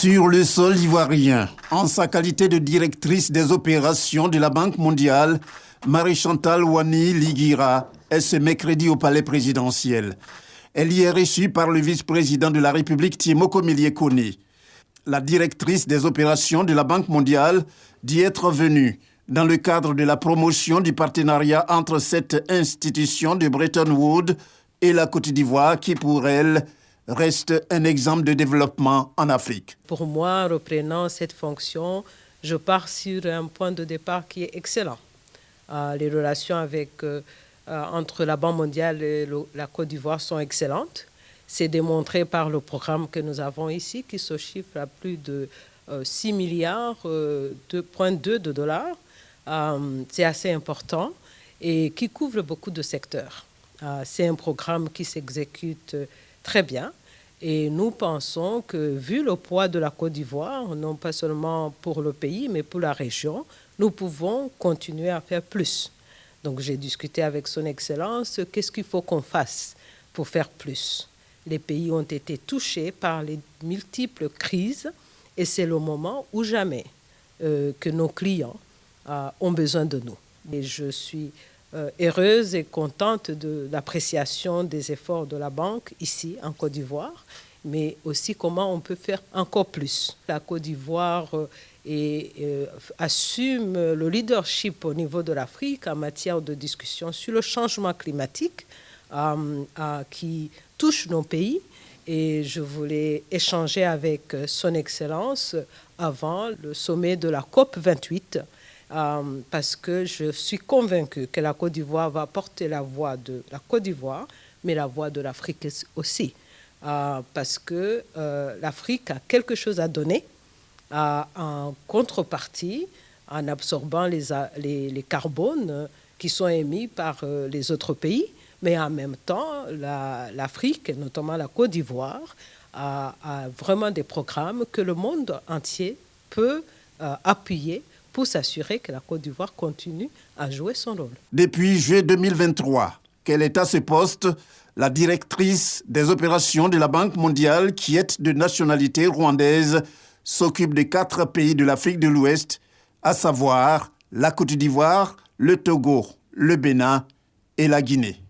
Sur le sol ivoirien, en sa qualité de directrice des opérations de la Banque mondiale, Marie-Chantal Wani Liguira est ce mercredi au palais présidentiel. Elle y est reçue par le vice-président de la République, Thiemo Mélié-Kone. La directrice des opérations de la Banque mondiale dit être venue dans le cadre de la promotion du partenariat entre cette institution de Bretton Woods et la Côte d'Ivoire qui, pour elle, reste un exemple de développement en Afrique. Pour moi, reprenant cette fonction, je pars sur un point de départ qui est excellent. Les relations entre la Banque mondiale et la Côte d'Ivoire sont excellentes. C'est démontré par le programme que nous avons ici, qui se chiffre à plus de 6 milliards, 2,2 de dollars. C'est assez important et qui couvre beaucoup de secteurs. C'est un programme qui s'exécute très bien. Et nous pensons que, vu le poids de la Côte d'Ivoire, non pas seulement pour le pays, mais pour la région, nous pouvons continuer à faire plus. Donc j'ai discuté avec Son Excellence, qu'est-ce qu'il faut qu'on fasse pour faire plus. Les pays ont été touchés par les multiples crises et c'est le moment ou jamais que nos clients ont besoin de nous. Et je suis heureuse et contente de l'appréciation des efforts de la banque ici en Côte d'Ivoire, mais aussi comment on peut faire encore plus. La Côte d'Ivoire assume le leadership au niveau de l'Afrique en matière de discussion sur le changement climatique qui touche nos pays. Et je voulais échanger avec Son Excellence avant le sommet de la COP28, parce que je suis convaincue que la Côte d'Ivoire va porter la voix de la Côte d'Ivoire, mais la voix de l'Afrique aussi. Parce que l'Afrique a quelque chose à donner en contrepartie, en absorbant les carbones qui sont émis par les autres pays. Mais en même temps, l'Afrique, et notamment la Côte d'Ivoire, a vraiment des programmes que le monde entier peut appuyer pour s'assurer que la Côte d'Ivoire continue à jouer son rôle. Depuis juillet 2023, qu'elle est à ce poste, la directrice des opérations de la Banque mondiale, qui est de nationalité rwandaise, s'occupe de 4 pays de l'Afrique de l'Ouest, à savoir la Côte d'Ivoire, le Togo, le Bénin et la Guinée.